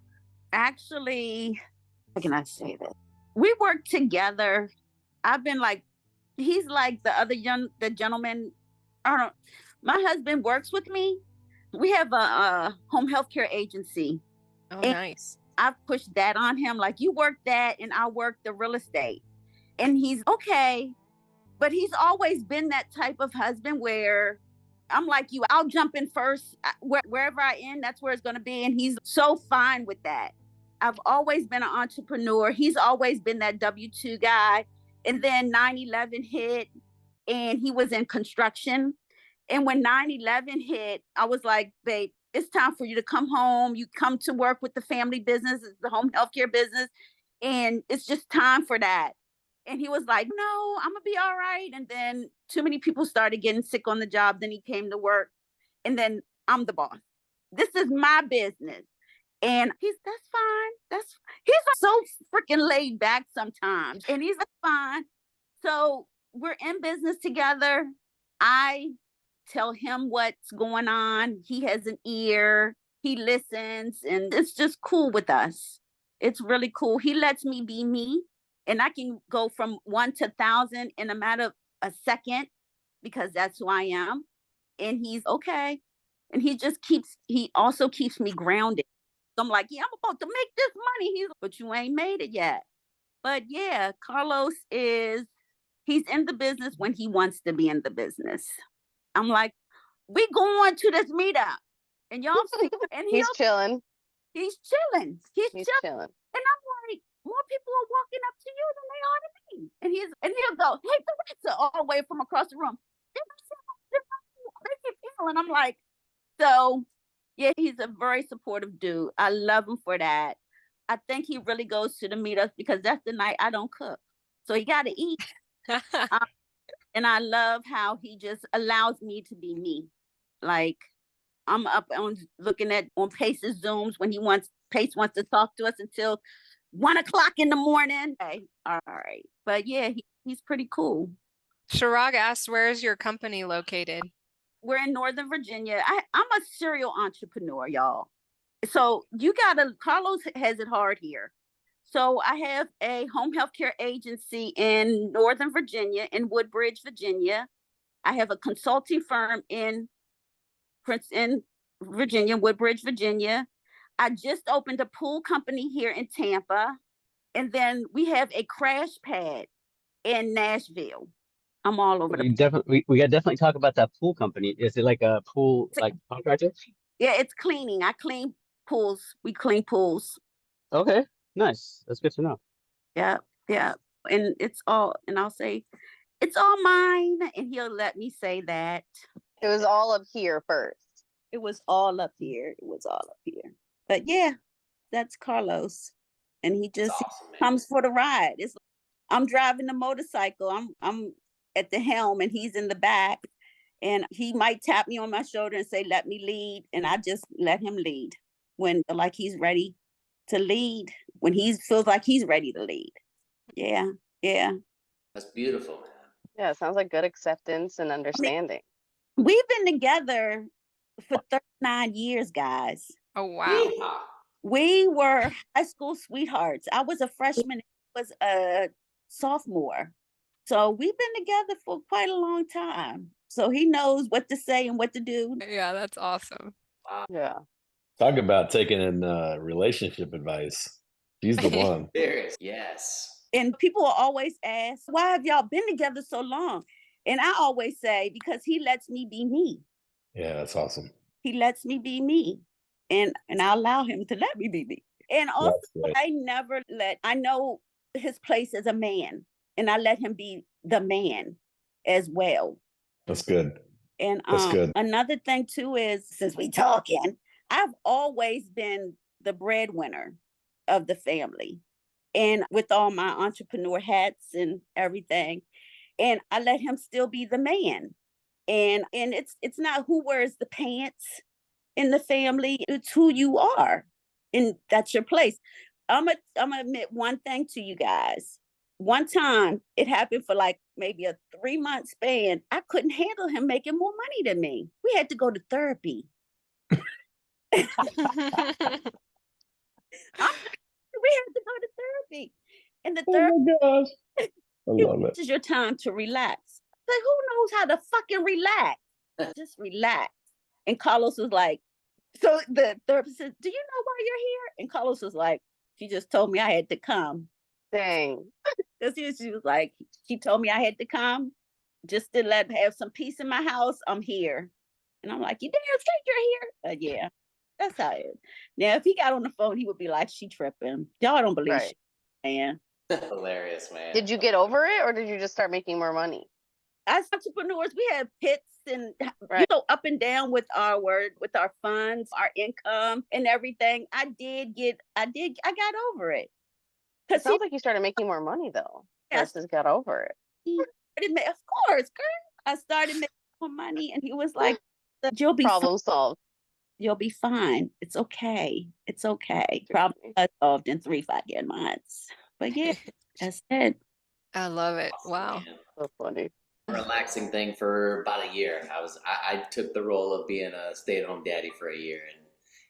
Actually, how can I say this? We work together. I've been like, he's like the gentleman. I don't know. My husband works with me. We have a home health care agency. Oh, And nice. I've pushed that on him. Like, you work that and I work the real estate. And he's okay. But he's always been that type of husband where I'm like you, I'll jump in first. Wherever I end, that's where it's going to be. And he's so fine with that. I've always been an entrepreneur. He's always been that W-2 guy. And then 9/11 hit and he was in construction. And when 9/11 hit, I was like, babe, it's time for you to come home. You come to work with the family business, the home healthcare business. And it's just time for that. And he was like, no, I'm going to be all right. And then too many people started getting sick on the job. Then he came to work. And then I'm the boss. This is my business. And that's fine. He's so freaking laid back sometimes. And he's fine. So we're in business together. I tell him what's going on. He has an ear, he listens, and it's just cool with us. It's really cool. He lets me be me, and I can go from 1 to 1,000 in a matter of a second because that's who I am. And he's okay. And he also keeps me grounded. So I'm like, yeah, I'm about to make this money. But you ain't made it yet. But yeah, he's in the business when he wants to be in the business. I'm like, we going to this meetup. And y'all see, and He's chilling. he's chilling. He's He's chilling. chilling. And I'm like, more people are walking up to you than they are to me. And he'll go, hey, Teresa, all the way from across the room. And I'm like, so yeah, he's a very supportive dude. I love him for that. I think he really goes to the meetups because that's the night I don't cook. So he got to eat. And I love how he just allows me to be me. Like I'm up on looking at on Pace's Zooms when Pace wants to talk to us until 1 o'clock in the morning. Okay, all right. But yeah, he's pretty cool. Shirag asked, where is your company located? We're in Northern Virginia. I'm a serial entrepreneur, y'all. So Carlos has it hard here. So I have a home health care agency in Northern Virginia, in Woodbridge, Virginia. I have a consulting firm in Princeton, Virginia, Woodbridge, Virginia. I just opened a pool company here in Tampa. And then we have a crash pad in Nashville. I'm all over We gotta definitely talk about that pool company. Is it like a pool like contractor? Yeah, it's cleaning. I clean pools. We clean pools. Okay, nice. That's good to know. Yeah, yeah. And I'll say, it's all mine. And he'll let me say that. It was all up here first. It was all up here. But yeah, that's Carlos. And he just awesome, comes for the ride. I'm driving the motorcycle. I'm at the helm and he's in the back. And he might tap me on my shoulder and say, let me lead. And I just let him lead when like he's ready to lead, when he feels like he's ready to lead. Yeah, yeah. That's beautiful, man. Yeah, it sounds like good acceptance and understanding. We've been together for 39 years, guys. Oh, wow. Yeah. We were high school sweethearts. I was a freshman, he was a sophomore. So we've been together for quite a long time. So he knows what to say and what to do. Yeah, that's awesome. Wow. Yeah. Talk about taking in relationship advice. She's the one. Serious. Yes. And people will always ask, why have y'all been together so long? And I always say, because he lets me be me. Yeah, that's awesome. He lets me be me. And I allow him to let me be me. And also, I know his place as a man. And I let him be the man as well. That's good. And That's good. Another thing too is, since we talking, I've always been the breadwinner of the family. And with all my entrepreneur hats and everything. And I let him still be the man. And it's not who wears the pants in the family, it's who you are. And that's your place. I'm gonna admit one thing to you guys. One time it happened for like maybe a 3-month span. I couldn't handle him making more money than me. We had to go to therapy. We had to go to therapy. And the therapy, Oh my gosh. I love it. this is your time to relax. Like, who knows how to fucking relax? Just relax. And Carlos was like, so the therapist said, do you know why you're here? And Carlos was like, she just told me I had to come. Dang. Because she was like, she told me I had to come just to have some peace in my house. I'm here. And I'm like, you damn straight you're here? Yeah, that's how it is. Now, if he got on the phone, he would be like, she tripping. Y'all don't believe Right. she, man. Hilarious, man. Did you get over it or did you just start making more money? As entrepreneurs, we have pits and Right. up and down with our funds, our income and everything. I got over it. It sounds like you started making more money though. Yes. Versus got over it. Of course, girl. I started making more money and he was like, you'll be Problem solved. You'll be fine. It's okay. It's okay. Problem solved in 3-5 months. But yeah, that's it. I love it. Awesome, Wow. man. So funny. Relaxing thing for about a year. I took the role of being a stay-at-home daddy for a year, and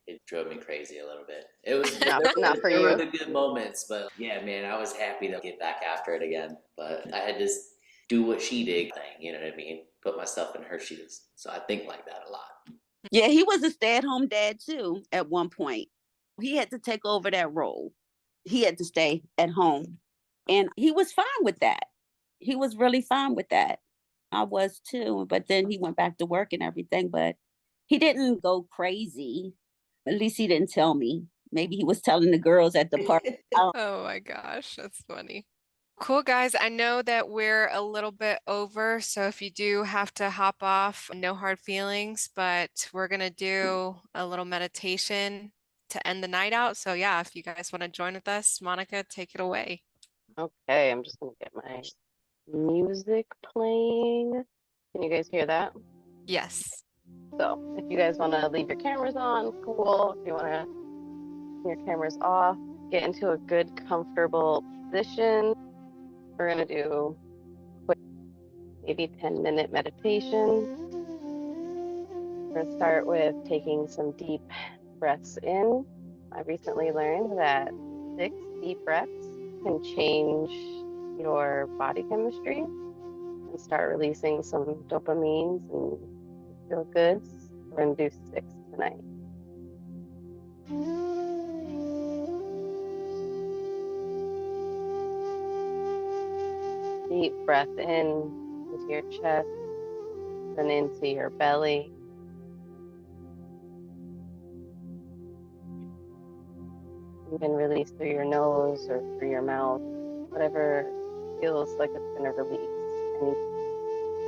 it drove me crazy a little bit. It was Not for there were you. the good moments, but yeah, man, I was happy to get back after it again. But I had to do what she did thing, you know what I mean? Put myself in her shoes. So I think like that a lot. Yeah, he was a stay-at-home dad too at one point. He had to take over that role. He had to stay at home. And he was fine with that. He was really fine with that. I was too. But then he went back to work and everything. But he didn't go crazy. At least he didn't tell me. Maybe he was telling the girls at the party. Oh my gosh, that's funny. Cool, guys. I know that we're a little bit over, so if you do have to hop off, no hard feelings, but we're gonna do a little meditation to end the night out. So yeah, if you guys want to join with us, Monica, take it away. Okay, I'm just gonna get my music playing. Can you guys hear that? Yes. So if you guys want to leave your cameras on, cool. If you want to turn your cameras off, get into a good, comfortable position. We're gonna do quick, maybe 10-minute meditation. We're gonna start with taking some deep breaths in. I recently learned that 6 deep breaths can change your body chemistry and start releasing some dopamines and feel goods. We're gonna do 6 tonight. Deep breath in into your chest, then into your belly. You can release through your nose or through your mouth, whatever feels like it's going to release any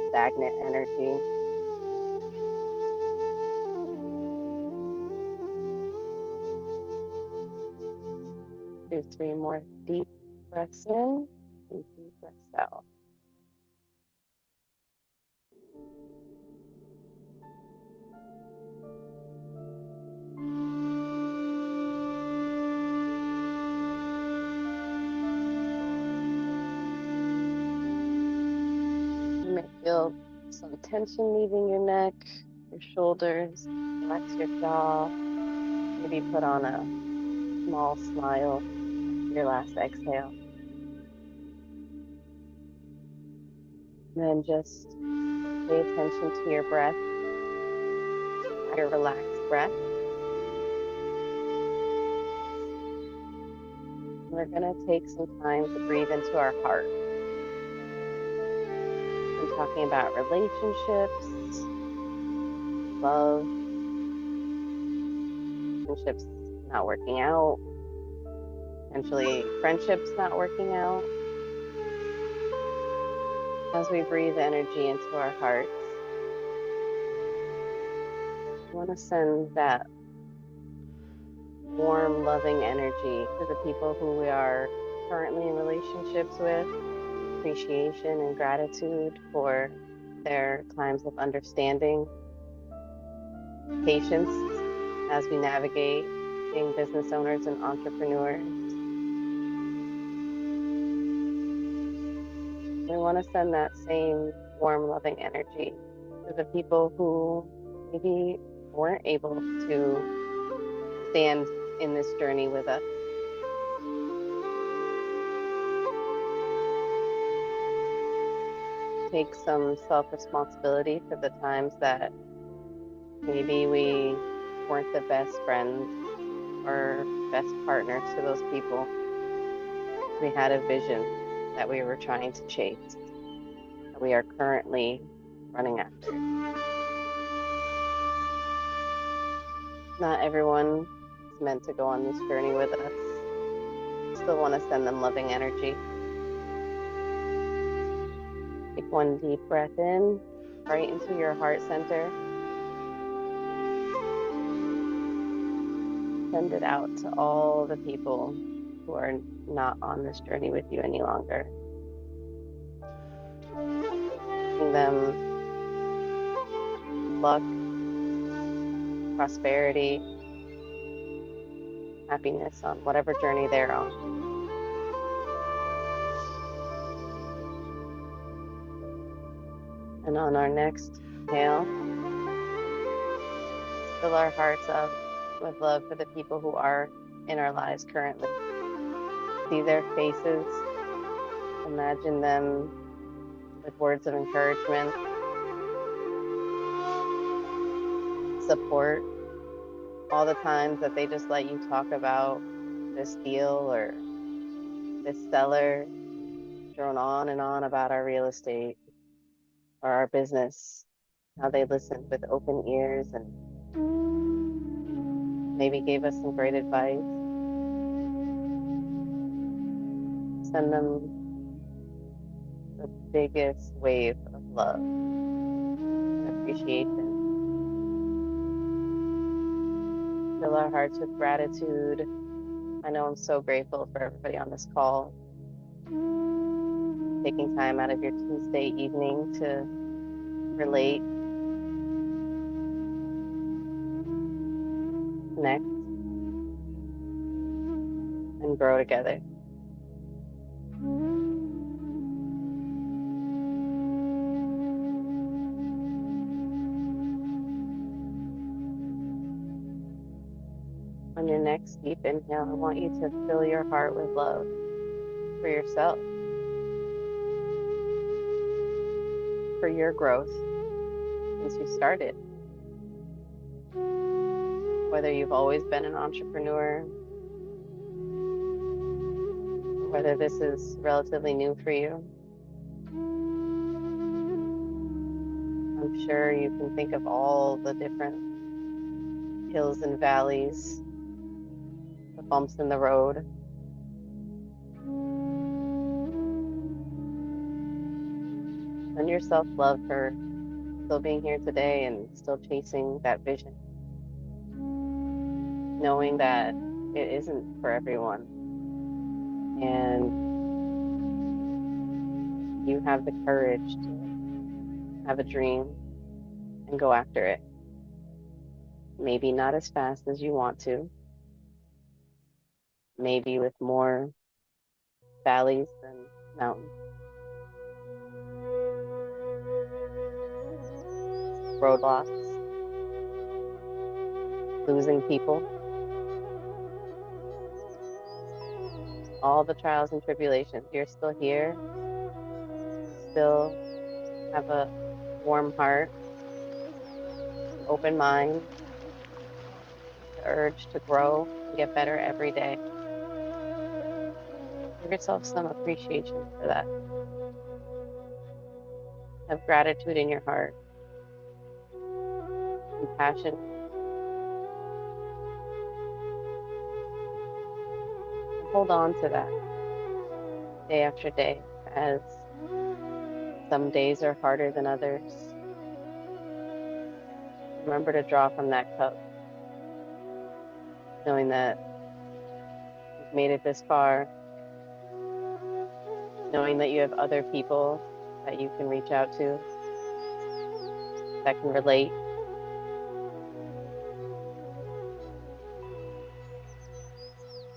stagnant energy. Do 3 more deep breaths in and deep breaths out. You may feel some tension leaving your neck, your shoulders. Relax your jaw. Maybe put on a small smile after your last exhale. And then just pay attention to your breath, your relaxed breath. We're going to take some time to breathe into our heart. I'm talking about relationships, love, relationships not working out, potentially friendships not working out. As we breathe energy into our hearts, we want to send that warm, loving energy to the people who we are currently in relationships with. Appreciation and gratitude for their times of understanding, patience as we navigate being business owners and entrepreneurs. We want to send that same warm, loving energy to the people who maybe weren't able to stand in this journey with us. Take some self-responsibility for the times that maybe we weren't the best friends or best partners to those people. We had a vision that we were trying to chase, that we are currently running after. Not everyone is meant to go on this journey with us. Still want to send them loving energy. Take one deep breath in, right into your heart center. Send it out to all the people who are not on this journey with you any longer. Giving them luck, prosperity, happiness on whatever journey they're on. And on our next inhale, fill our hearts up with love for the people who are in our lives currently. See their faces, imagine them with words of encouragement, support, all the times that they just let you talk about this deal or this seller, drone on and on about our real estate or our business, how they listened with open ears and maybe gave us some great advice. Send them the biggest wave of love and appreciation. Fill our hearts with gratitude. I know I'm so grateful for everybody on this call, taking time out of your Tuesday evening to relate, connect, and grow together. On your next deep inhale, I want you to fill your heart with love for yourself, for your growth since you started. Whether you've always been an entrepreneur, or whether this is relatively new for you, I'm sure you can think of all the different hills and valleys, the bumps in the road. Send yourself love for still being here today and still chasing that vision, knowing that it isn't for everyone. And you have the courage to have a dream and go after it. Maybe not as fast as you want to, maybe with more valleys than mountains, roadblocks, losing people, all the trials and tribulations. You're still here. You still have a warm heart, an open mind, the urge to grow and get better every day. Give yourself some appreciation for that. Have gratitude in your heart, compassion, and hold on to that day after day, as some days are harder than others. Remember to draw from that cup, knowing that you've made it this far, knowing that you have other people that you can reach out to that can relate,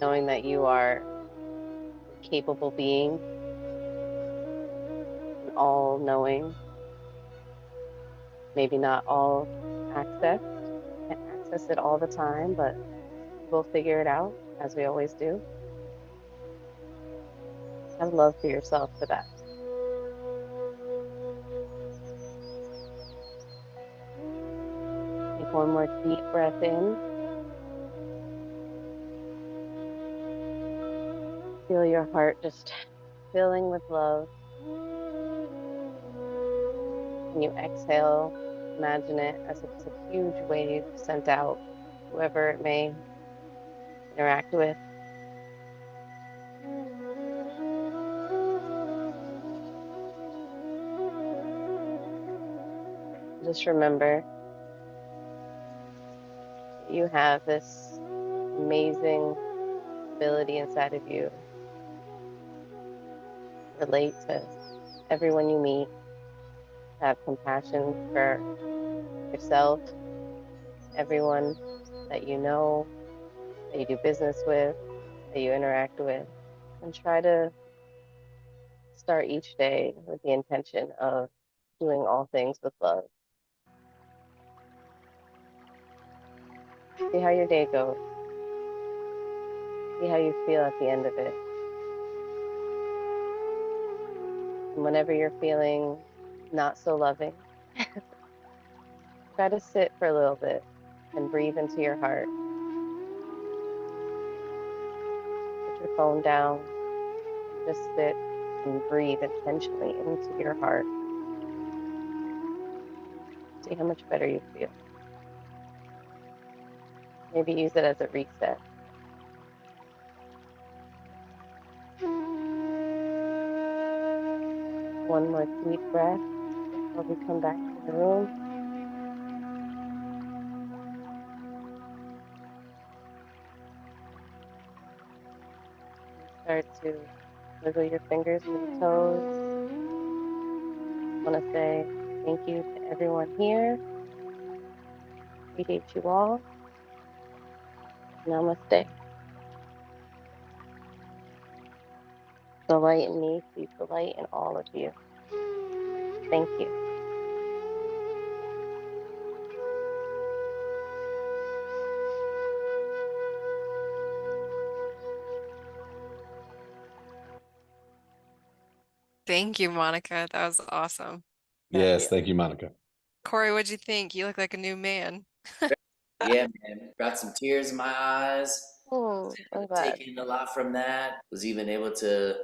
knowing that you are a capable being, and all knowing, maybe not all accessed, can't access it all the time, but we'll figure it out as we always do. Have love for yourself for that. Take one more deep breath in. Feel your heart just filling with love. When you exhale, imagine it as if it's a huge wave sent out, whoever it may interact with. Just remember that you have this amazing ability inside of you to relate to everyone you meet, to have compassion for yourself, everyone that you know, that you do business with, that you interact with, and try to start each day with the intention of doing all things with love. See how your day goes. See how you feel at the end of it. And whenever you're feeling not so loving, try to sit for a little bit and breathe into your heart. Put your phone down and just sit and breathe intentionally into your heart. See how much better you feel. Maybe use it as a reset. One more deep breath before we come back to the room. Start to wiggle your fingers to the toes. I want to say thank you to everyone here. Appreciate you all. Namaste. The light in me sees the light in all of you. Thank you. Thank you, Monica. That was awesome. Yes, thank you, Monica. Corey, what'd you think? You look like a new man. Yeah, man. Brought some tears in my eyes. I'm glad. Taking a lot from that. Was even able to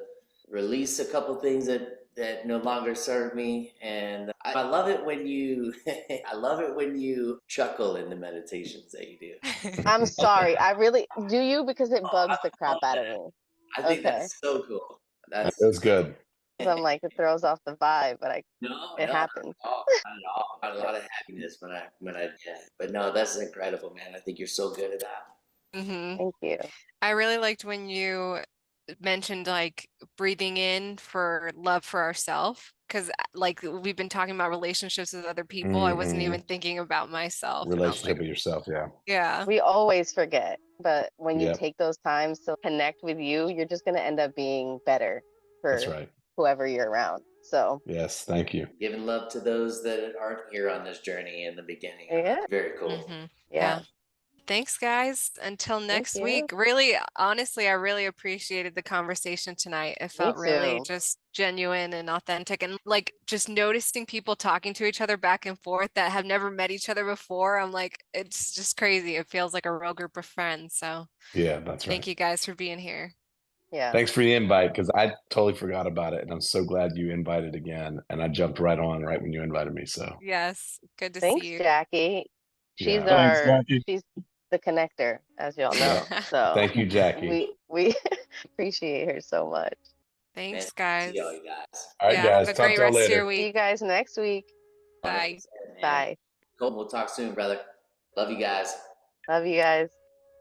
release a couple things that no longer serve me. And I love it when you I love it when you chuckle in the meditations that you do. I'm sorry. I really do you because it bugs the I crap love out of that. me. I think Okay. that's so cool. That That's was good. I'm like, it throws off the vibe, but no, it not happens. at all. Not at all. Got a lot of happiness when I yeah. But no, that's incredible, man. I think you're so good at that. Mm-hmm. Thank you. I really liked when you mentioned like breathing in for love for ourselves. Because like we've been talking about relationships with other people. I wasn't even thinking about myself. And I was like, Relationship with yourself, yeah. yeah. We always forget, but when you Yep. take those times to connect with you, you're just going to end up being better That's for right. whoever you're around. So, Yes, thank you. Giving love to those that aren't here on this journey in the beginning. yeah. Very cool. Mm-hmm. Yeah. Thanks, guys. Until Thank next you. week. Really, honestly, I really appreciated the conversation tonight. It Me felt really too. just genuine and authentic, and like just noticing people talking to each other back and forth that have never met each other before. I'm like, it's just crazy. It feels like a real group of friends. So Yeah, that's right. thank you guys for being here. Yeah. Thanks for the invite because I totally forgot about it. And I'm so glad you invited again. And I jumped right on right when you invited me. So Yes, good to Thanks, see you. Jackie. She's yeah. Thanks, Jackie. she's the connector, as y'all know. Yeah. So Thank you, Jackie. we appreciate her so much. Thanks, Man, see all guys. you guys. All right, Yeah, have guys. a Talk great to y'all rest of your later. See you week. guys next week. Bye. 100%, man. Bye. Cool. We'll talk soon, brother. Love you guys. Love you guys.